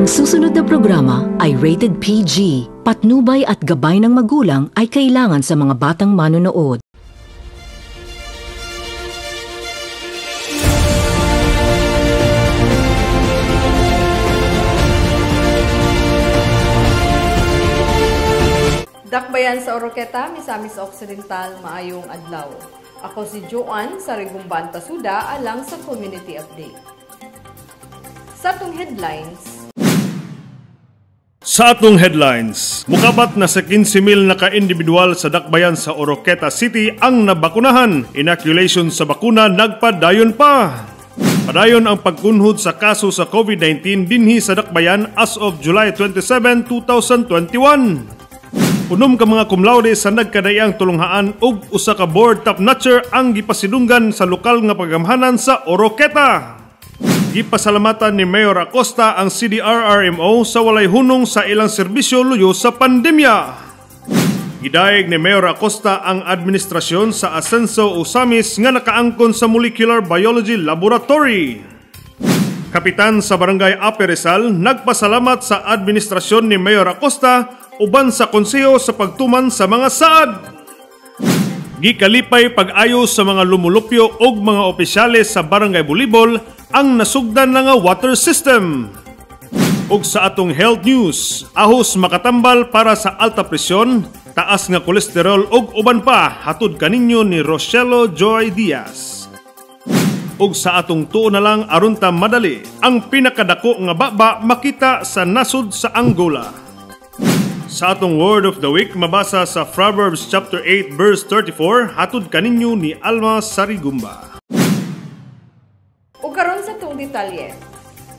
Ang susunod na programa ay rated PG. Patnubay at gabay ng magulang ay kailangan sa mga batang manonood. Dakbayan sa Oroqueta, Misamis Occidental, maayong adlaw. Ako si Joanne sa Rigumban Tasuda alang sa Community Update. Sa atong headlines, mukabat na sa 15,000 na ka-individual sa dakbayan sa Oroqueta City ang nabakunahan. Inoculation sa bakuna nagpadayon pa. Padayon ang pagkunhod sa kaso sa COVID-19 dinhi sa dakbayan as of July 27, 2021. Unom ka mga cum laude sa nagkadayang tulunghaan ug usa ka board top-notcher ang gipasidunggan sa lokal nga pagamhanan sa Oroqueta. Gipasalamatan ni Mayor Acosta ang CDRRMO sa walay hunong sa ilang serbisyo luyo sa pandemya. Gidayeg ni Mayor Acosta ang administrasyon sa Ascenso Usamis nga nakaangkon sa Molecular Biology Laboratory. Kapitan sa Barangay Ape Rizal nagpasalamat sa administrasyon ni Mayor Acosta uban sa konseho sa pagtuman sa mga saad. Gikalipay pag-ayo sa mga lumulupyo og mga opisyales sa Barangay Bulibol ang nasugdan na nga water system. Ug sa atong health news, ahos makatambal para sa alta presyon, taas nga kolesterol ug uban pa hatod kaninyo ni Rochelo Joy Diaz. Ug sa atong tuo na lang aron ta madali, ang pinakadako nga baba makita sa nasud sa Angola. Sa atong word of the week, mabasa sa Proverbs chapter 8 verse 34, hatod kaninyo ni Alma Sarigumba. Ug karon sa tong detalye,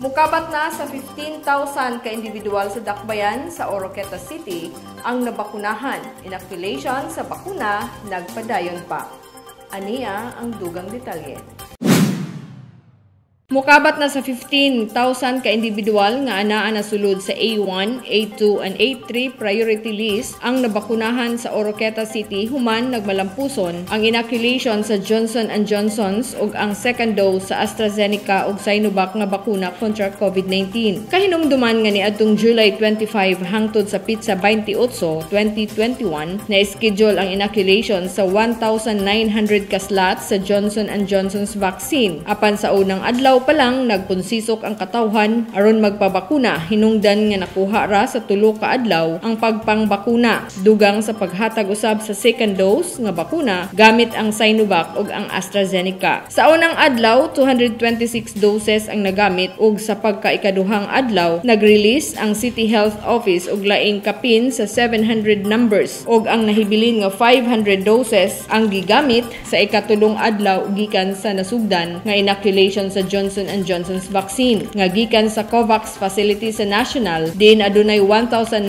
mukabat na sa 15,000 ka individual sa dakbayan sa Oroqueta City ang nabakunahan. Inoculation sa bakuna nagpadayon pa. Aniya ang dugang detalye. Mukabat na sa 15,000 ka individual nga anaa na sulod sa A1, A2, and A3 priority list ang nabakunahan sa Oroqueta City human nagmalampuson ang inoculation sa Johnson & Johnson's ug ang second dose sa AstraZeneca ug Sinovac nga bakuna kontra COVID-19. Kahinumduman nga niadtong July 25 hangtod sa Pitsa 28, 2021 na schedule ang inoculation sa 1,900 ka slots sa Johnson & Johnson's vaccine. Apan sa unang adlaw pa lang nagpunsisok ang katawhan aron magpabakuna hinungdan nga nakuha ra sa tulo ka adlaw ang pagpangbakuna dugang sa paghatag usab sa second dose nga bakuna gamit ang Sinovac ug ang AstraZeneca. Sa unang adlaw 226 doses ang nagamit ug sa pagkaikaduhang adlaw nag-release ang City Health Office og laing kapin sa 700 numbers ug ang nahibilin nga 500 doses ang gigamit sa ikatulong adlaw gikan sa nasugdan nga inoculation sa Johnson & Johnson's vaccine nga gikan sa COVAX facility sa national din adunay 1,900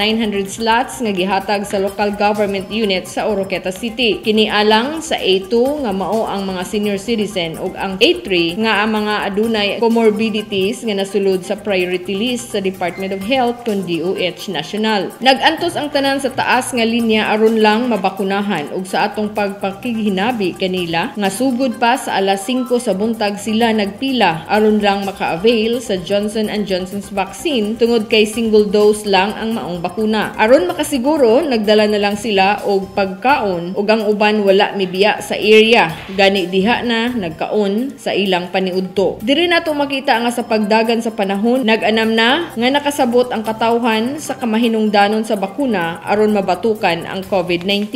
slots nga gihatag sa local government units sa Oroqueta City. Kini alang sa A2 nga mao ang mga senior citizen ug ang A3 nga ang mga adunay comorbidities nga nasulod sa priority list sa Department of Health kun DOH National. Nagantos ang tanan sa taas nga linya aron lang mabakunahan ug sa atong pagpakigihinabi kanila nga sugod pa sa alas 5 sa buntag sila nagpila aron lang maka-avail sa Johnson & Johnson's vaccine tungod kay single dose lang ang maong bakuna. Aron makasiguro, nagdala na lang sila og pagkaon ug ang uban wala mibiya sa area. Gani diha na nagkaon sa ilang paniudto. Diri nato makita nga sa pagdagan sa panahon, nag-anam na nga nakasabot ang katawhan sa kamahinungdanon sa bakuna aron mabatukan ang COVID-19.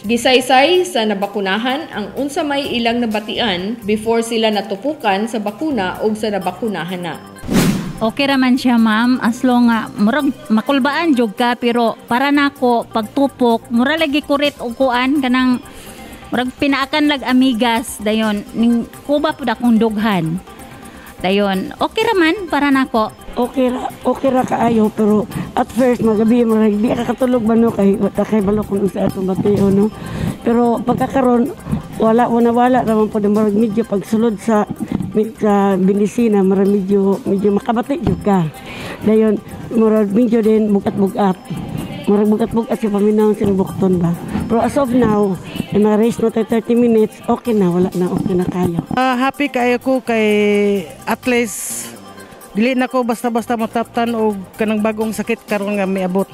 Gisaysay sa nabakunahan ang unsa may ilang nabatian before sila natupukan sa bakuna ug sa nabakunahan na. Okay raman siya ma'am, as long nga murag makulbaan jud ka pero para nako pagtupok mura lagi kurit og kuan kanang murag pinaakan lag amigas dayon ning kuba pud akong dughan. Dayon okay raman para nako. Okay ra kaayo pero at first magabi murag di ka katulog ba no kay balo kun sa atong bateo no. Pero pagkakaron wala raman pud murag medyo pagsulod sa binisina murag medyo makabati jud ka. Dayon murag medyo din bugat-bugat. Murag bugat-bugat sa paminaw sa bukton ba. Pero as of now, na-race na 30 minutes, okay na, wala na, okay na kayo. Happy kayo ko kay at least dili na ko basta-basta mataptan og kanang bagong sakit karon nga miabot.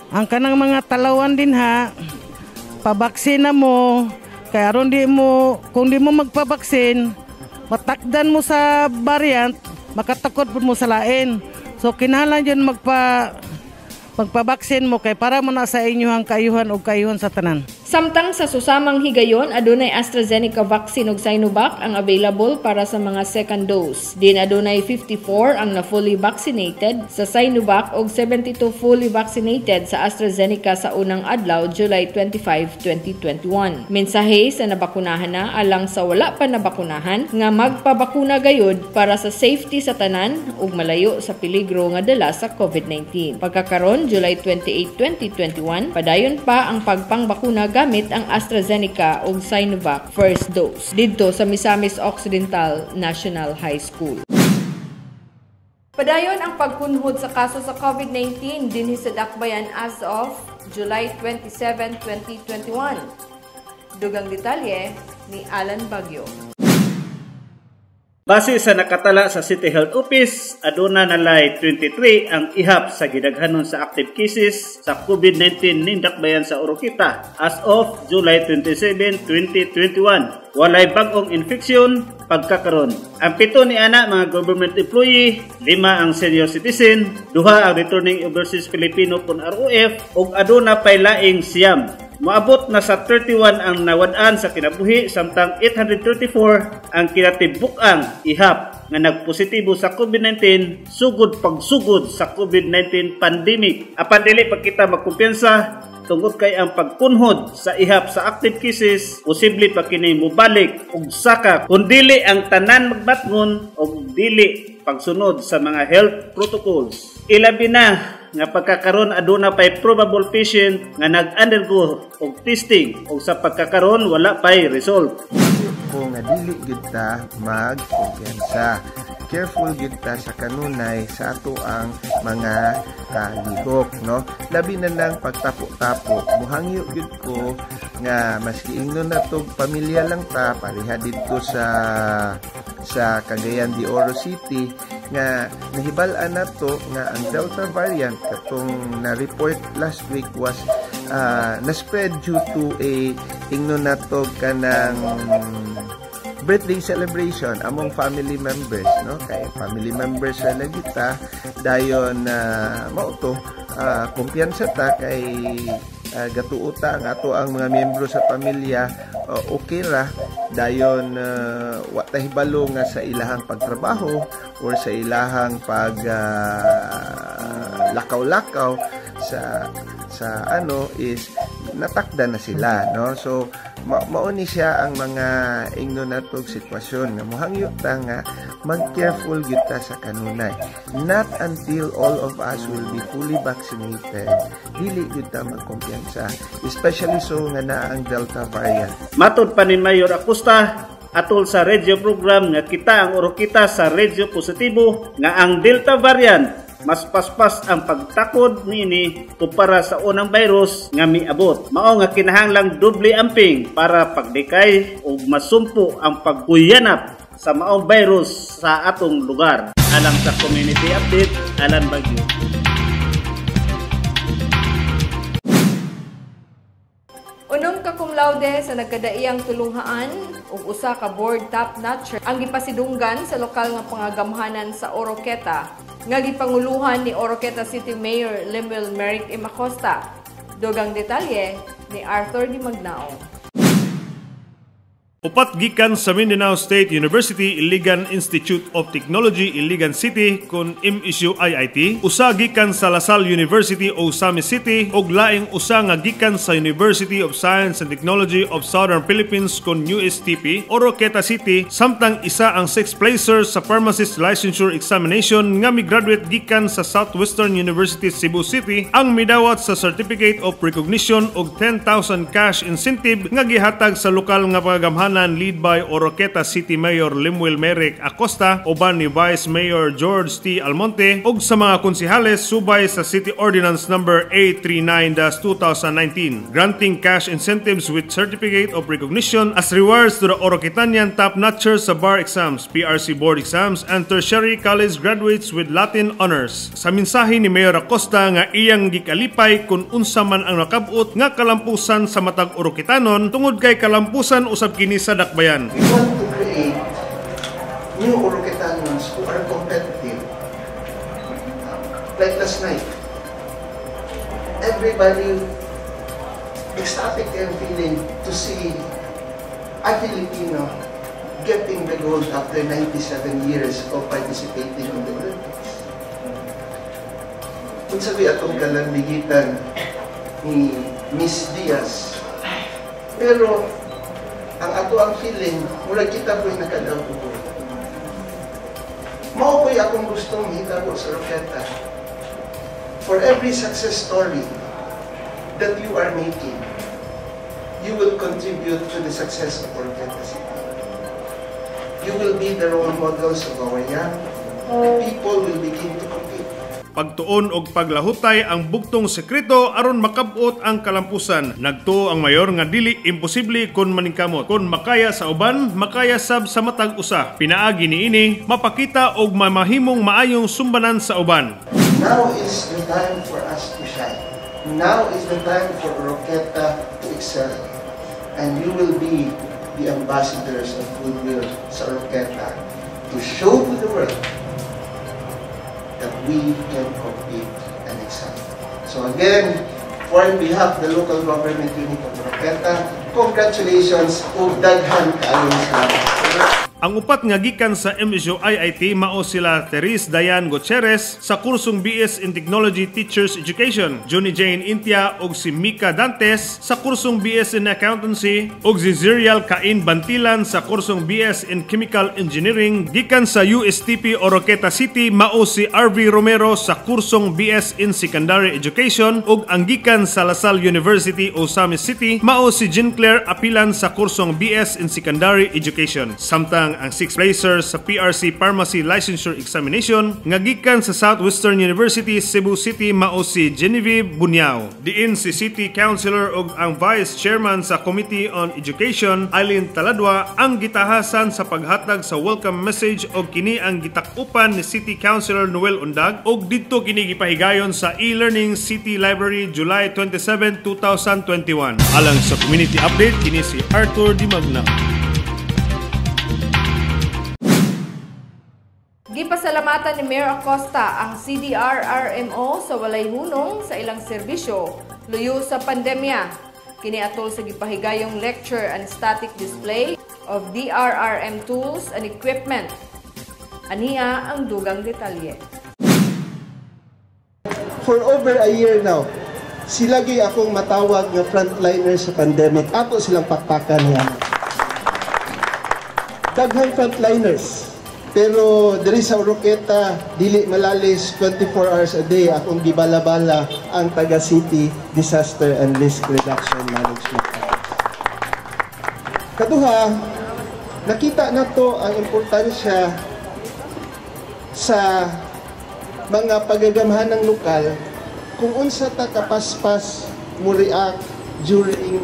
Ang kanang mga talawan din ha, pabaksin na mo, kaya aron kung di mo magpabaksin, matakdan mo sa variant, makatakot po mo sa lain. So kinahanglan yun magpabaksin mo kay para mo na sa inyohang kaayuhan o kaayuhan sa tanan. Samtang sa susamang higayon, adunay AstraZeneca vaccine ug Sinovac ang available para sa mga second dose. Din adunay 54 ang na fully vaccinated sa Sinovac ug 72 fully vaccinated sa AstraZeneca sa unang adlaw, July 25, 2021. Mensahe sa nabakunahan na alang sa wala pa nabakunahan nga magpabakuna gayud para sa safety sa tanan ug malayo sa peligro nga dala sa COVID-19. Pagkakaron, July 28, 2021, padayon pa ang pagpangbakuna gamit ang AstraZeneca ug Sinovac first dose didto sa Misamis Occidental National High School. Padayon ang pagkunhod sa kaso sa COVID-19 dinhi sa Dakbayan as of July 27, 2021. Dugang detalye ni Alan Bagyo. Base sa nakatala sa City Health Office, aduna nalay 23 ang ihap sa gidaghanon sa active cases sa COVID-19 ning Dakbayan sa Oroquita as of July 27, 2021. Walay bagong infeksyon pagkakaron. Ang 7 ni ana mga government employee, 5 ang senior citizen, 2 ang returning overseas Filipino pun ROF ug aduna pay laing siyam. Moabot na sa 31 ang nawad-an sa kinabuhi samtang 834 ang kinatibuk-ang ihap nga nagpositibo sa COVID-19 sugod pagsugod sa COVID-19 pandemic. Apan dili pa kita magkumpiyansa tungod kay ang pagkunhod sa ihap sa active cases posible pa kini mobalik og saka kun dili ang tanan magbatngon og dili pagsunod sa mga health protocols. Ilabi na nga pagkakaron aduna pay probable patient nga nag-undergo og testing ug sa pagkakaron wala pay result. Kung dili gyud ta magkumpiyansa, careful gyud ta sa kanunay sa ato ang mga kalihok, no? Labi na nang pagtapo-tapo, muhangyo gyud ko nga maski ingnon natog pamilya lang ta pareha didto sa Cagayan de Oro City nga nahibal-an nato nga ang Delta variant katong na-report last week was na-spread due to a ingnon natog kanang birthday celebration among family members, no? Kay family members sa lagita dayon mao to kumpiyansa ta kay gatuota ang ato ang mga miyembro sa pamilya okay ra dayon wa ta hibalo nga sa ilahang pagtrabaho or sa ilahang pag lakaw-lakaw sa ano is natakda na sila, no? So mauni siya ang mga ingnon natog sitwasyon nga mohangyo ta nga mag-careful gyud ta sa kanunay. Not until all of us will be fully vaccinated dili gyud ta magkumpiyansa, especially so nga na ang Delta variant. Matud pa ni Mayor Acosta atol sa radio program nga kita ang Oroquita sa radio positibo nga ang Delta variant mas paspas ang pagtakod niini kumpara sa unang virus nga miabot. Mao nga kinahanglang doble amping para pagdikay ug masumpo ang pagkuyanap sa maong virus sa atong lugar. Alang sa community update, Alan Bagyo. Unom ka cum laude sa nagkadaiyang tulunghaan ug usa ka board top notcher ang gipasidunggan sa lokal nga pangagamhanan sa Oroqueta nga gipanguluhan ni Oroqueta City Mayor Lemuel Merrick M. Acosta. Dugang detalye ni Arthur Di Magnao. Upat gikan sa Mindanao State University Iligan Institute of Technology Iligan City kun MSU IIT, usa gikan sa Lasal University o Sami City ug laing usa nga gikan sa University of Science and Technology of Southern Philippines kun USTP Oroqueta City, samtang isa ang 6th placer sa pharmacist licensure examination nga migraduate gikan sa Southwestern University Cebu City ang midawat sa Certificate of Recognition og 10,000 cash incentive nga gihatag sa lokal nga pagagamhanan pamahanan lead by Oroqueta City Mayor Lemuel Merrick Acosta uban ni Vice Mayor George T. Almonte ug sa mga konsehales subay sa City Ordinance number 839-2019 granting cash incentives with certificate of recognition as rewards to the Oroquetanian top-notchers sa bar exams, PRC board exams, and tertiary college graduates with Latin honors. Sa mensahe ni Mayor Acosta nga iyang gikalipay kung unsa man ang nakabot nga kalampusan sa matag Oroquetanon tungod kay kalampusan usab kini sa dakbayan. We want to create new Oroquetanians who are competitive. Like last night, everybody ecstatic and feeling to see a Filipino getting the gold after 97 years of participating in the Olympics. Kung sabi atong kalambigitan ni Miss Diaz, pero ang ato ang feeling, mula kita po'y nakadaw-ubo. Mao po'y akong gustong hitabo sa Oroqueta. For every success story that you are making, you will contribute to the success of Oroqueta City. You will be the role models of our young people will begin to compete. Pagtuon og paglahutay ang bugtong sekreto aron makabot ang kalampusan. Nagtuo ang mayor nga dili imposible kun maningkamot. Kun makaya sa uban, makaya sab sa matag usa. Pinaagi niini mapakita og mamahimong maayong sumbanan sa uban. Now is the time for us to shine. Now is the time for Oroqueta to excel. And you will be the ambassadors of goodwill sa Oroqueta to show to the world that we can compete and excel. So again, on behalf of the local government unit of Oroqueta, congratulations ug daghan kaayo salamat. Ang upat nga gikan sa MSU IIT mao sila Therese Dayan Gutierrez sa kursong BS in Technology Teachers Education, Johnny Jane Intia ug si Mika Dantes sa kursong BS in Accountancy ug si Zirial Cain Bantilan sa kursong BS in Chemical Engineering. Gikan sa USTP Oroqueta City mao si RV Romero sa kursong BS in Secondary Education ug ang gikan sa LaSalle University Osami City mao si Jean Claire Apilan sa kursong BS in Secondary Education. Samtang ang 6th placer sa PRC Pharmacy Licensure Examination nga gikan sa Southwestern University Cebu City mao si Genevieve Bunyao. Diin si City Councilor ug ang Vice Chairman sa Committee on Education Eileen Taladwa ang gitahasan sa paghatag sa welcome message ug kini ang gitakupan ni City Councilor Noel Undag ug didto kini gipahigayon sa e-learning City Library July 27, 2021. Alang sa community update kini si Arthur Di Magna. Gipasalamatan ni Mayor Acosta ang CDR-RMO sa walay hunong sa ilang serbisyo luyo sa pandemya. Kini atol sa gipahigayong lecture and static display of DRRM tools and equipment. Aniya ang dugang detalye. For over a year now, sila gyud akong matawag nga frontliners sa pandemic. Ato silang pakpakan niya. Daghang frontliners. Pero diri sa Oroqueta, dili malalis 24 hours a day akong gibala-bala ang Taga City Disaster and Risk Reduction Management Office. Kaduha, nakita nato ang importansya sa mga pagagamhan ng lokal kung unsa ta kapaspas mo react during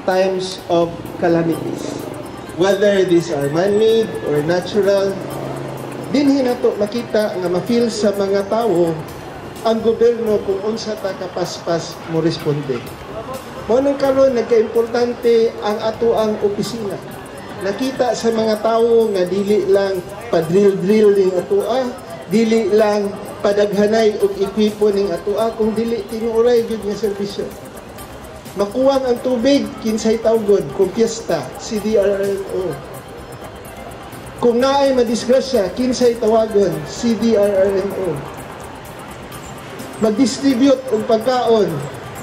times of calamities. Whether these are man-made or natural, dinhi nato makita nga ma-feel sa mga tao ang gobyerno kung unsa ta kapaspas mo responde. Mao nang karon nagka-importante ang ato ang opisina. Nakita sa mga tao nga dili lang pa-drill ning atoa, dili lang padaghanay og ekwipo ning atoa, kung dili tinuoray gyud nga serbisyo. Makuwang ang tubig, kinsay tawgon, kung piyesta, CDRRMO. Kung naay madisgrasya, kinsay tawagon, CDRRMO. Mag-distribute ang pagkaon,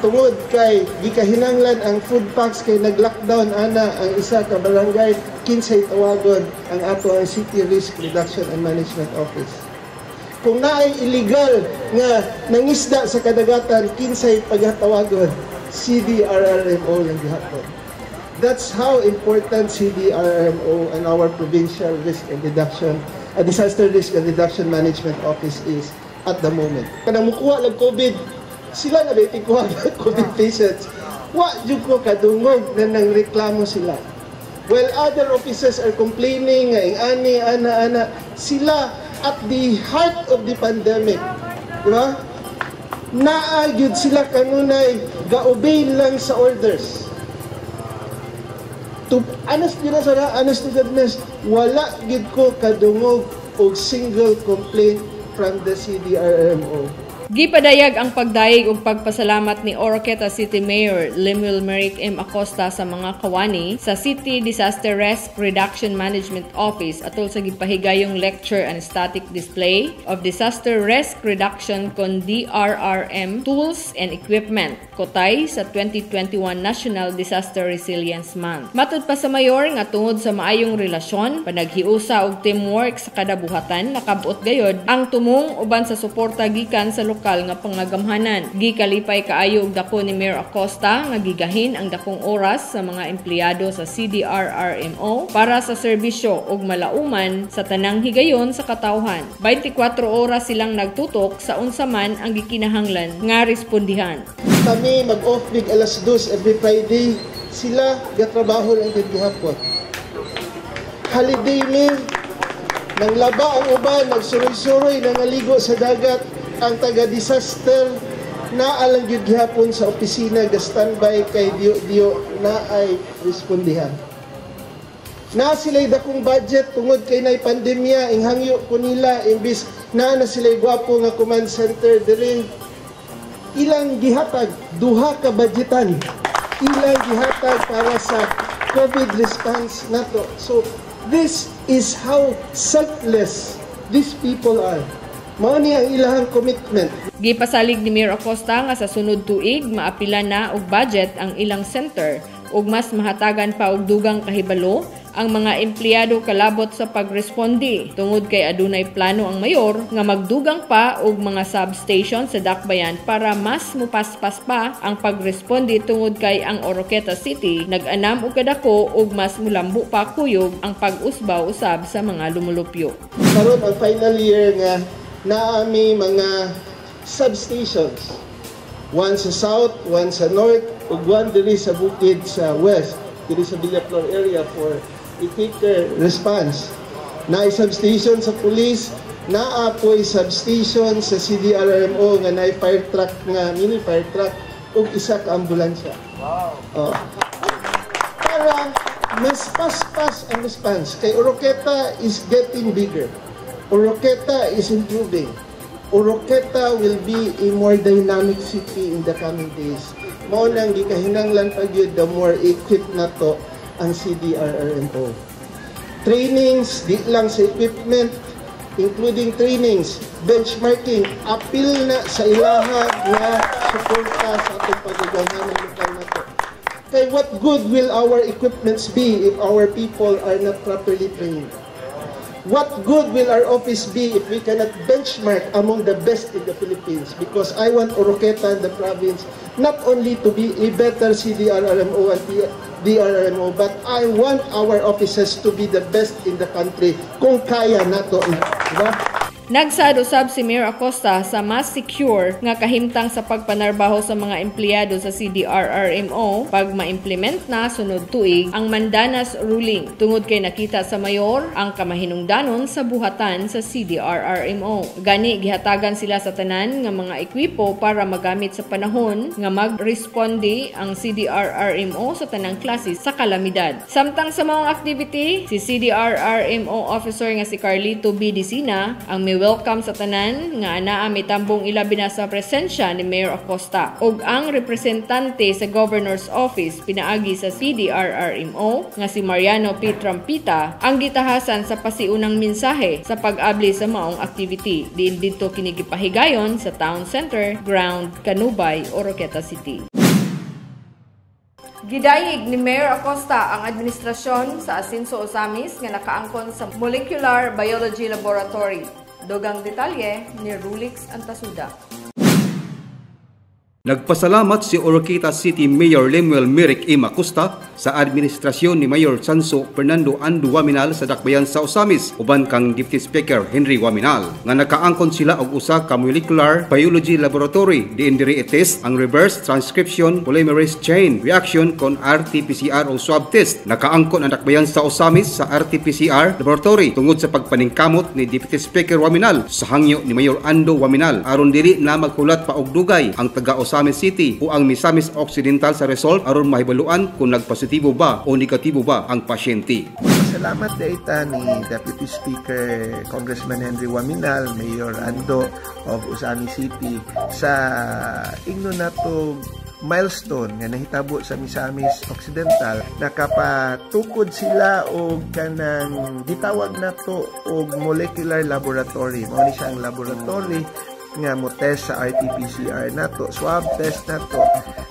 tungod kay gikahinanglan ang food packs kay nag-lockdown ana ang isa ka barangay, kinsay tawagon ang ato ang City Risk Reduction and Management Office. Kung naay illegal nga nangisda sa kadagatan, kinsay pagatawagon, CDRRMO yung gihapon. That's how important CDRMO and our Provincial Risk and Reduction, Disaster Risk and Reduction Management Office is at the moment. Kanang mukuha lang COVID, sila na ba itikuha COVID patients? Wa jud ko kadungog na nangreklamo sila. While other officers are complaining, ani, ana, sila at the heart of the pandemic, di ba? Naagyud sila kanunay, ga-obey lang sa orders. To honest to goodness, wala gid ko kadungog og single complaint from the CDRMO. Gipadayag ang pagdayeg ug pagpasalamat ni Oroqueta City Mayor Lemuel Merrick M. Acosta sa mga kawani sa City Disaster Risk Reduction Management Office atol sa gipahigayong lecture and static display of disaster risk reduction kon DRRM tools and equipment kotay sa 2021 National Disaster Resilience Month. Matud pa sa mayor nga tungod sa maayong relasyon, panaghiusa og teamwork sa kada buhatan, nakabot gayod ang tumong uban sa suporta gikan sa lokal nga pangagamhanan. Gikalipay kaayo og dako ni Mayor Acosta nga gigahin ang dakong oras sa mga empleyado sa CDRRMO para sa serbisyo ug malauman sa tanang higayon sa katawhan. 24 oras silang nagtutok sa unsa man ang gikinahanglan nga respondihan. Kami mag-off big alas 2 every Friday, sila gatrabaho lang gihapon. Holiday meal, nang laba ang uban, nagsuroy-suroy, nangaligo sa dagat, ang taga-disaster na alang gyud gihapon sa opisina ga-standby kay diyo na ay respondihan. Na sila'y dakong budget tungod kay nay pandemya, inghangyo ko nila imbis na sila'y gwapo nga command center diri. Ilang gihatag, duha ka budgetan. Ilang gihatag para sa COVID response nato. So this is how selfless these people are. Mao ni ang ilahang commitment. Gipasalig ni Mayor Acosta nga sa sunod tuig maapila na og budget ang ilang center ug mas mahatagan pa og dugang kahibalo ang mga empleyado kalabot sa pagrespondi tungod kay adunay plano ang mayor nga magdugang pa og mga substation sa dakbayan para mas mupaspas pa ang pagrespondi tungod kay ang Oroqueta City nag-anam og kadako ug mas mulambo pa kuyog ang pag-usbaw usab sa mga lumulupyo. Karon ang final year nga naami mga substations. One sa south, one sa north, ug one diri sa bukid sa west, diri sa Villaflor area for quicker response. Naay substation sa police, naapoy substation sa CDRMO nga naay fire truck nga mini fire truck ug isa ka ambulansya. Wow. Para mas paspas ang response kay Oroqueta is getting bigger. Oroqueta is improving. Oroqueta will be a more dynamic city in the coming days. Mao nang gikahinanglan pag yun, the more equipped na to ang CDRRMO. Trainings, di lang sa equipment, including trainings, benchmarking, appeal na sa ilaha nga suporta sa atong pagagawhan ng lokal na to. Kay what good will our equipments be if our people are not properly trained? What good will our office be if we cannot benchmark among the best in the Philippines? Because I want Oroqueta and the province not only to be a better CDRRMO and DRRMO, but I want our offices to be the best in the country kung kaya nato. Diba? Nagsaad-usab si Mayor Acosta sa mas secure nga kahimtang sa pagpanarbaho sa mga empleyado sa CDRRMO pag ma-implement na sunod tuig ang Mandanas ruling tungod kay nakita sa mayor ang kamahinungdanon sa buhatan sa CDRRMO. Gani gihatagan sila sa tanan nga mga ekwipo para magamit sa panahon nga mag-responde ang CDRRMO sa tanang klase sa kalamidad. Samtang sa mga activity, si CDRRMO officer nga si Carlito B. Dicina ang welcome sa tanan nga anaa mitambong ilabi na sa presensya ni Mayor Acosta ug ang representante sa Governor's Office pinaagi sa CDRRMO nga si Mariano P. Trampita ang gitahasan sa pasiunang mensahe sa pag-abli sa maong activity diin didto kini gipahigayon sa Town Center Ground, Canubay, Oroqueta City. Gidayig ni Mayor Acosta ang administrasyon sa Asinso Osamis nga nakaangkon sa Molecular Biology Laboratory. Dogang detalye ni Rulix Antasuda. Nagpasalamat si Oroqueta City Mayor Lemuel Merrick M. Acosta sa administrasyon ni Mayor Chanso Fernando Andu Waminal sa dakbayan sa Osamis uban kang Deputy Speaker Henry Waminal nga nakaangkon sila og usa ka molecular biology laboratory diin diri i-test ang reverse transcription polymerase chain reaction kon RT-PCR o swab test. Nakaangkon ang dakbayan sa Osamis sa RT-PCR laboratory tungod sa pagpaningkamot ni Deputy Speaker Waminal sa hangyo ni Mayor Andu Waminal aron dili na maghulat pa og dugay ang taga Osamis City o ang Misamis Occidental sa result aron mahibaluan kung nagpositibo ba o negatibo ba ang pasyente. Salamat data ni Deputy Speaker Congressman Henry Waminal, Mayor Ando of Osamis City sa ingno nato milestone nga nahitabo sa Misamis Occidental. Nakapatukod sila og kanang gitawag nato og molecular laboratory. Mao ni siya ang laboratory nga mo test sa RT-PCR nato, swab test nato.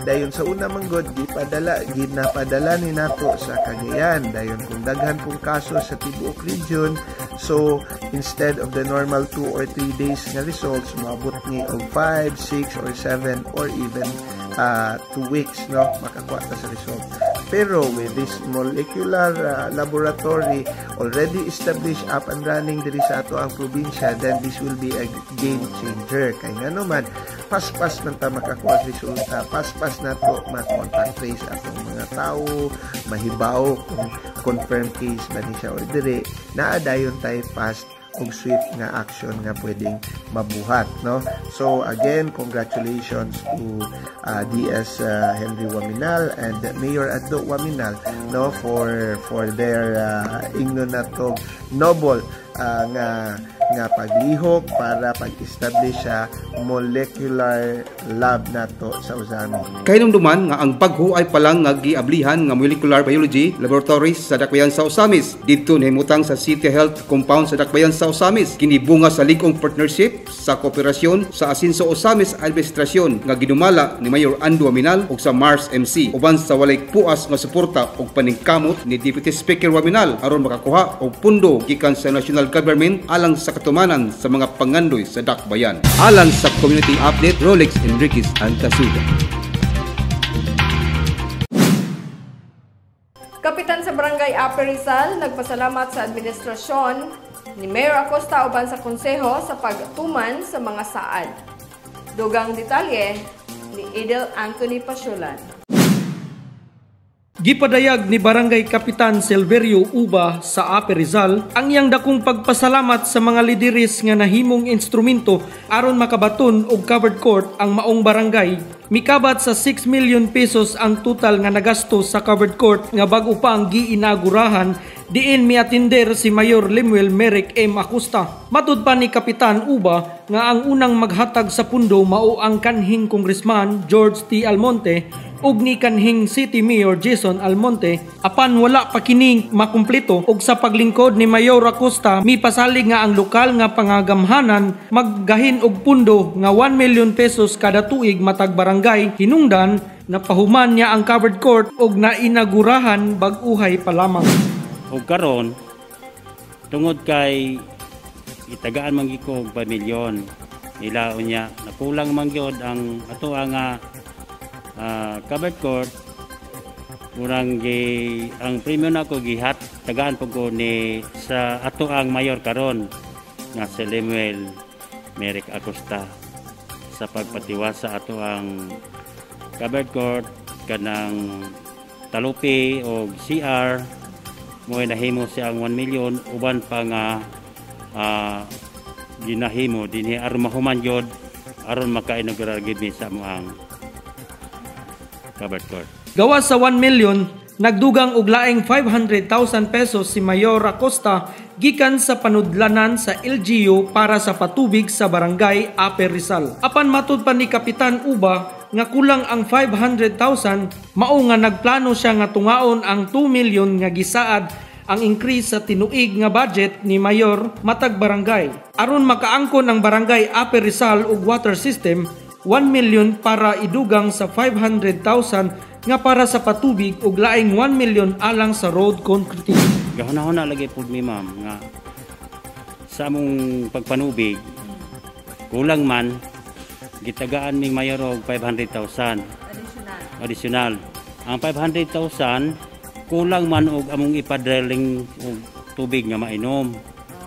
Dayon sa una manggod ginapadala ni nato sa Cagayan. Dayon kung daghan kung kaso sa tibuok region, so instead of the normal 2 or 3 days nga results, moabot ni og 5, 6 or 7 or even 2 weeks no makakuha ta sa result. Pero with this molecular laboratory already established up and running diri sa ato ang probinsya, then this will be a game changer. Kay nga naman paspas man ta makakuha resulta, paspas nato ma-contact trace atong mga tao, mahibaw kung confirmed case ba ni siya or dire, naa dayon tay fast og swift nga action nga pwedeng mabuhat no. So again, congratulations to DS Henry Waminal and Mayor Ando Waminal no for their ingno natong noble nga paglihok para pag-establish sa molecular lab nato sa Osamis. Kahinumduman nga ang paghuay pa lang nga giablihan nga molecular biology laboratories sa dakbayan sa Osamis didto nahimutang sa City Health Compound sa dakbayan sa Osamis. Kini bunga sa ligong partnership sa kooperasyon sa Asinso Osamis Administrasyon nga ginumala ni Mayor Andu Waminal ug sa Mars MC uban sa walay puas nga suporta ug paningkamot ni Deputy Speaker Waminal aron makakuha og pundo gikan sa national government alang sa katumanan sa mga pangandoy sa dakbayan. Alang sa community update, Rolex Enriquez Antasuga. Kapitan sa Barangay Upper Rizal nagpasalamat sa administrasyon ni Mayor Acosta uban sa konseho sa pagtuman sa mga saad. Dugang detalye ni Idel Anthony Pasyulan. Gipadayag ni Barangay Kapitan Silverio Uba sa Upper Rizal ang iyang dakong pagpasalamat sa mga lideres nga nahimong instrumento aron makabaton og covered court ang maong barangay. Mikabat sa 6 million pesos ang total nga nagastos sa covered court nga bag-o pa ang giinagurahan diin miatinder si Mayor Lemuel Merrick M. Acosta. Matud pa ni Kapitan Uba nga ang unang maghatag sa pundo mao ang kanhing Congressman George T. Almonte ug ni kanhing City Mayor Jason Almonte. Apan wala pa kining makumpleto ug sa paglingkod ni Mayor Acosta mipasalig nga ang lokal nga pangagamhanan maggahin og pundo nga 1 million pesos kada tuig matag barangay. Hinungdan na pahuman niya ang covered court ug nainagurahan bag-uhay pa lamang. O karon tungod kay itagaan man giko og pamilyon nila unya nakulang man gyud ang ato nga covered court murang ang premium nako gihat tagaan po ko ni sa ato ang mayor karon nga si Lemuel Merrick Acosta sa pagpatiwasa ato ang covered court kanang talupi o CR mo nahimo siya ang 1 million uban pa nga ginahimo dinhi aron mahuman jud aron maka-inaugural gid ni sa ang covered court. Gawas sa 1 million, nagdugang og laing 500,000 pesos si Mayor Acosta gikan sa panudlanan sa LGU para sa patubig sa barangay Upper Rizal. Apan matud pa ni Kapitan Uba nga kulang ang 500,000, mao nga nagplano siya nga tungaon ang 2 million nga gisaad ang increase sa tinuig nga budget ni Mayor matag barangay. Aron makaangkon ang barangay Upper Rizal og water system, 1 million para idugang sa 500,000 nga para sa patubig ug laing 1 million alang sa road concrete. Gahuna-huna lagi pud mi ma'am nga sa among pagpanubig kulang man gitagaan ming mayor og 500,000 additional. Ang 500,000 kulang man og among ipadrilling og tubig nga mainom.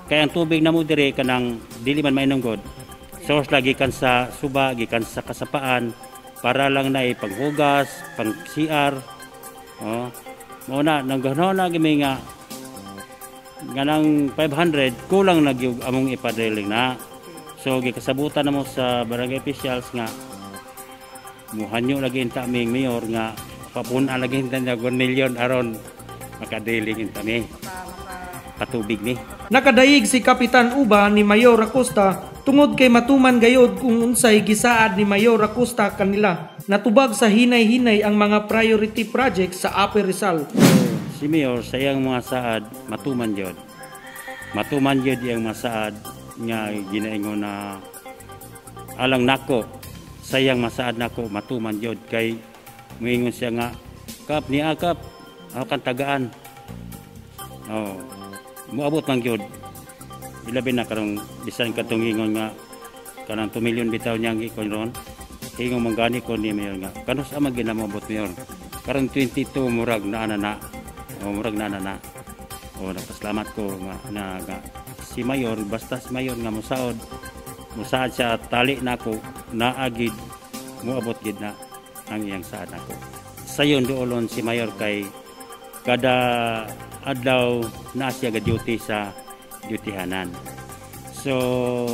Kaya ang tubig na mo dire kanang dili man mainom god. Source lagi kan sa suba, gikan sa kasapaan para lang na panghugas, pang CR. Oh. Mao na nang ganaw na gimi nga ganang 500 kulang na gyud among ipadrilling na. So gikasabutan na mo sa barangay officials nga muhanyo lagi inta ming mayor nga papuna lagi inta nga 1 million aron makadiling inta mi patubig ni. Nakadaig si Kapitan Uba ni Mayor Acosta tungod kay matuman gayod kung unsay gisaad ni Mayor Acosta kanila. Natubag sa hinay-hinay ang mga priority projects sa Upper Rizal. Si Mayor sayang mga saad matuman jud. Matuman jud yang masaad nga ginaingon na alang nako sayang masaad nako matuman jud kay moingon siya nga kap ni akap kan tagaan. Oh. Moabot man gyud. Ilabi na karong bisan katong ingon nga kanang 2 million bitaw niyang ikon ron. Ingon manggani ko ni Mayor nga kanus amang ginamabot Mayor. Karong 22 murag na ana. O murag na ana. O napasalamat ko nga si Mayor basta si Mayor nga musaad siya tali nako naagid moabot gid na ang iyang saad nako. Sayon duolon si Mayor kay kada adlaw na siya ga-duty sa dutyhanan. So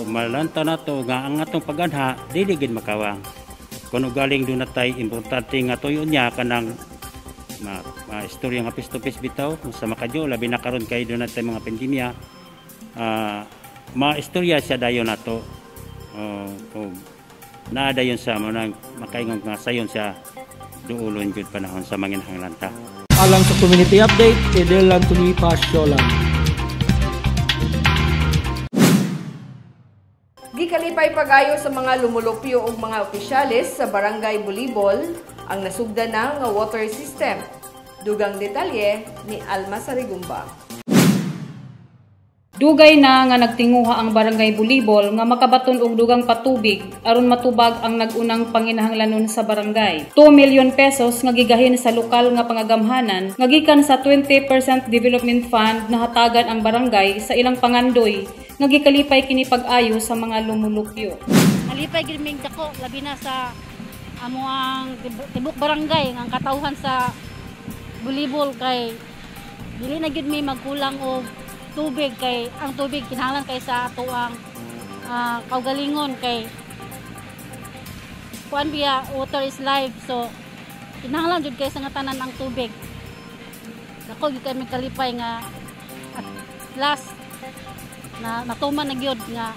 malanta na to nga ang atong paganha dili gid makawang. Kuno galing do natay importante nga tuyo niya kanang istorya nga pistopis bitaw sa makadyo labi na karon kay do natay mga pandemya. Istorya siya dayon nato. Naadayon sa mga makaingon nga sayon siya duulon jud panahon sa manginhanglanta. Alang sa community update, Edel Anthony Pasyolan. Gikalipay pagayo sa mga lumulupyo ug mga opisyales sa Barangay Bulibol ang nasugdan na nga water system. Dugang detalye ni Alma Sarigumba. Dugay na nga nagtinguha ang Barangay Bulibol nga makabaton og dugang patubig aron matubag ang nagunang panginahanglanon sa barangay. 2 million pesos nga gigahin sa lokal nga pangagamhanan nga gikan sa 20% development fund na hatagan ang barangay sa ilang pangandoy nga gikalipay kini pag-ayo sa mga lumulupyo. Nalipay gid ming dako labi na sa amo ang tibok barangay nga katawhan sa Bulibol kay dili na gid may magkulang og tubig kay ang tubig kinahanglan kay sa ato ang kaugalingon kay kuan biya water is life so kinahanglan jud kay sa nga tanan ang tubig. Dako gyud kay kalipay nga at last na natuman na gyud nga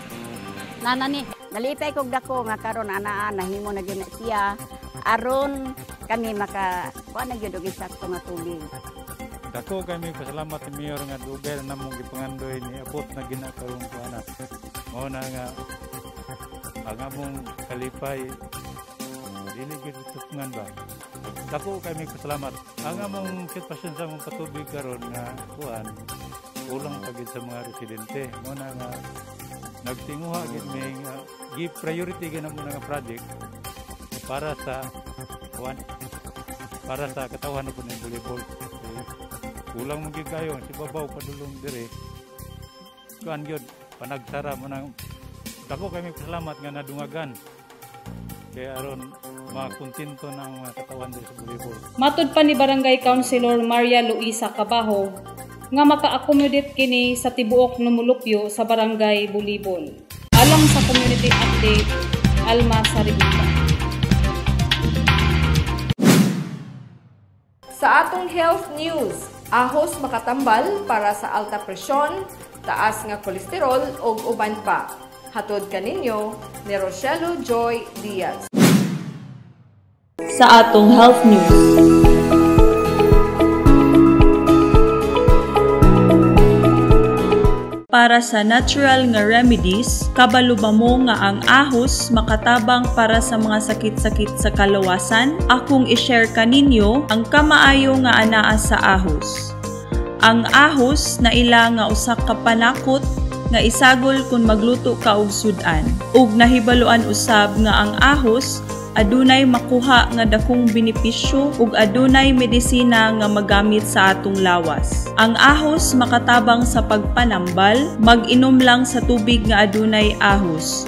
nanani. Nalipay kog dako nga karon anaa nahimo na gyud siya aron kami maka kuan na gyud og sakto nga tubig. Dako kami pasalamat ni Mayor nga dugay na namong gipangandoy ni abot na ginakaroon ko anak. Mao na nga ang among kalipay dili gid tutungan ba. Dako kami pasalamat. Ang among sitwasyon sa among patubig karon nga kuan kulang pa gid sa mga residente. Mao na nga nagtinguha gid may give priority gid namo nga project para sa kuan para sa katawhan po ng Bulibol. Kulang mo kayo si babaw padulong dire kuan gyud panagsara mo nang dako kami salamat nga nadungagan kay aron makontento ng mga katawan dire sa Bulibol. Matud pa ni Barangay Councilor Maria Luisa Cabajo nga maka-accommodate kini sa tibuok lumulupyo sa Barangay Bulibol. Alang sa community update, Alma Sarigumba. Sa atong health news, ahos makatambal para sa alta presyon, taas nga kolesterol ug uban pa. Hatod kaninyo ni Rochelle Joy Diaz. Sa atong health news. Para sa natural nga remedies, kabalo ba mo nga ang ahos makatabang para sa mga sakit-sakit sa kalawasan? Akong i-share kaninyo ang kamaayo nga anaa sa ahos. Ang ahos na ila nga usa ka panakot nga isagol kung magluto ka og sudan. Ug nahibaluan usab nga ang ahos adunay makuha nga dakong benepisyo ug adunay medisina nga magamit sa atong lawas. Ang ahos makatabang sa pagpanambal, mag-inom lang sa tubig nga adunay ahos.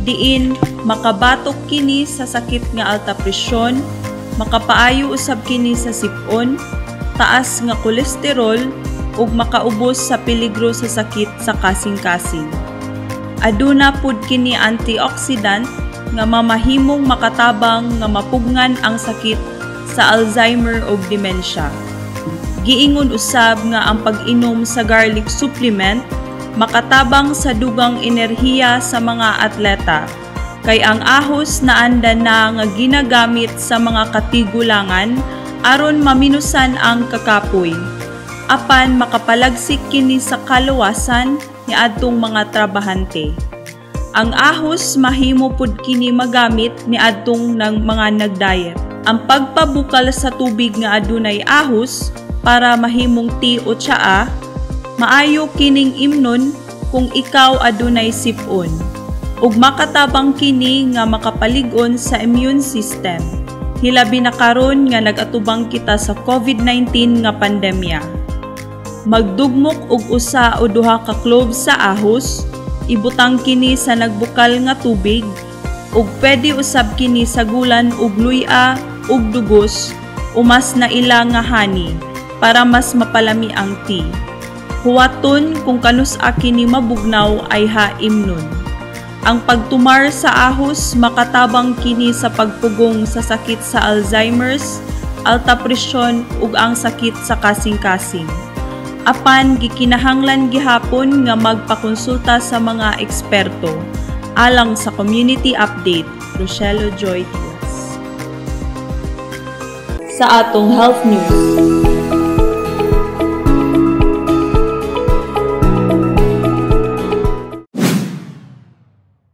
Diin makabatok kini sa sakit nga alta presyon, makapaayo usab kini sa sipon, taas nga kolesterol ug makaubos sa peligro sa sakit sa kasing-kasing. Aduna pud kini antioxidant nga mamahimong makatabang nga mapugngan ang sakit sa Alzheimer ug dementia. Giingon usab nga ang pag-inom sa garlic supplement makatabang sa dugang enerhiya sa mga atleta, kay ang ahos naanda na nga ginagamit sa mga katigulangan aron maminusan ang kakapoy. Apan makapalagsik kini sa kaluwasan ni adtong mga trabahante. Ang ahos mahimo pud kini magamit ni adtong ng mga nagdiet. Ang pagpabukal sa tubig nga adunay ahos para mahimong tea o tsaa, maayo kining imnon kung ikaw adunay sipon. Ug makatabang kini nga makapalig-on sa immune system. Hilabi na karon nga nagatubang kita sa COVID-19 nga pandemya. Magdugmok og usa o duha ka cloves sa ahos, ibutang kini sa nagbukal nga tubig, ug pwede usab kini sa gulan og luya ug dugos o mas naila nga honey para mas mapalami ang tea. Huwaton kung kanus-a kini mabugnaw ay haimnon. Ang pagtumar sa ahos makatabang kini sa pagpugong sa sakit sa Alzheimer's, alta presyon ug ang sakit sa kasing-kasing. Apan gikinahanglan gihapon nga magpakonsulta sa mga eksperto. Alang sa community update, Rochelle Joy Diaz. Sa atong health news.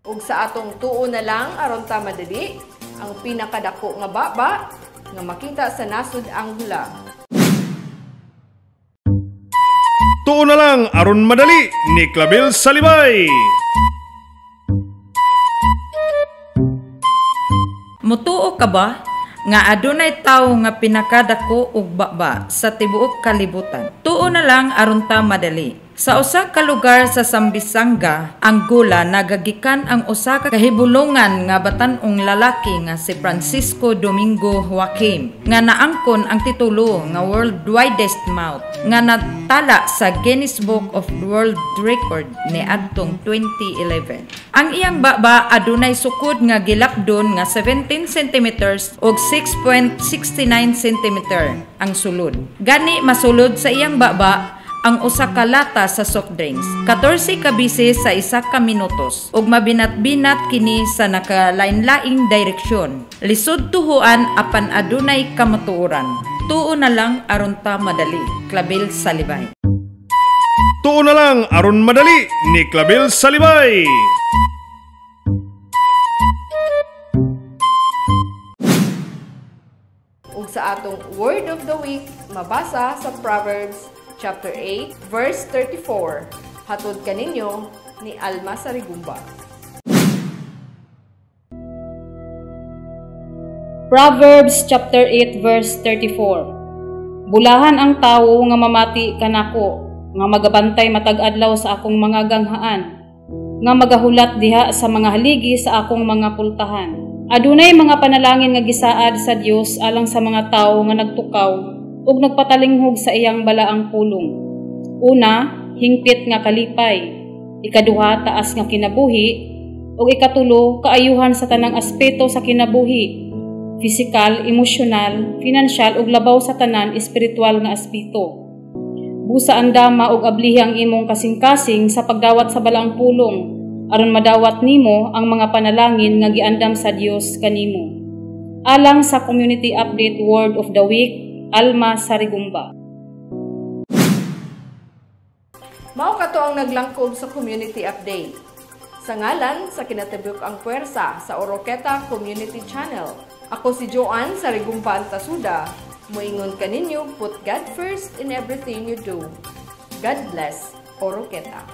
Ug sa atong tuo na lang aron ta madali, ang pinakadako nga baba nga makita sa nasud ang hula. Tuon na lang aron madali ni Clavel Salibay. Mutuo ka ba nga adunay tawo nga pinakadako og baba sa tibuok kalibutan? Tuo na lang aron ta madali. Sa usa ka lugar sa Sambisanga, Angola, nagagikan ang usa ka kahibulongan nga batan-ong lalaki nga si Francisco Domingo Joaquim nga naangkon ang titulo nga World Widest Mouth nga natala sa Guinness Book of World Record ni adtong 2011. Ang iyang baba adunay sukod nga gilapdon nga 17 cm ug 6.69 cm ang sulod. Gani masulod sa iyang baba ang usa ka lata sa soft drinks, 14 ka bisis sa isa ka minutos, ug mabinat-binat kini sa nakalain-laing direksyon. Lisod tuhuan apan adunay kamatuoran. Tuo na lang aron ta madali. Clavel Salibay. Tuo na lang aron madali ni Clavel Salibay. Ug sa atong word of the week mabasa sa Proverbs Chapter 8, verse 34. Hatod kaninyo ni Alma Sarigumba. Proverbs chapter 8, verse 34. Bulahan ang tawo nga mamati kanako, nga magabantay matag adlaw sa akong mga ganghaan, nga magahulat diha sa mga haligi sa akong mga pultahan. Adunay mga panalangin nga gisaad sa Dios alang sa mga tawo nga nagtukaw ug nagpatalinghog sa iyang balaang pulong. Una, hingpit nga kalipay. Ikaduha, taas nga kinabuhi. Ug ikatulo, kaayuhan sa tanang aspeto sa kinabuhi. Pisikal, emosyonal, finansyal ug labaw sa tanan espiritual nga aspeto. Busa ang dama ug ablihi ang imong kasing-kasing sa pagdawat sa balaang pulong aron madawat nimo ang mga panalangin nga giandam sa Dios kanimo. Alang sa community update word of the week, Alma Sarigumba. Mao kato ang naglangkob sa community update. Sa ngalan sa kinatibuk ang puwersa sa Oroqueta Community Channel. Ako si Joanne Sarigumba Antasuda. Moingon kaninyo, put God first in everything you do. God bless Oroqueta.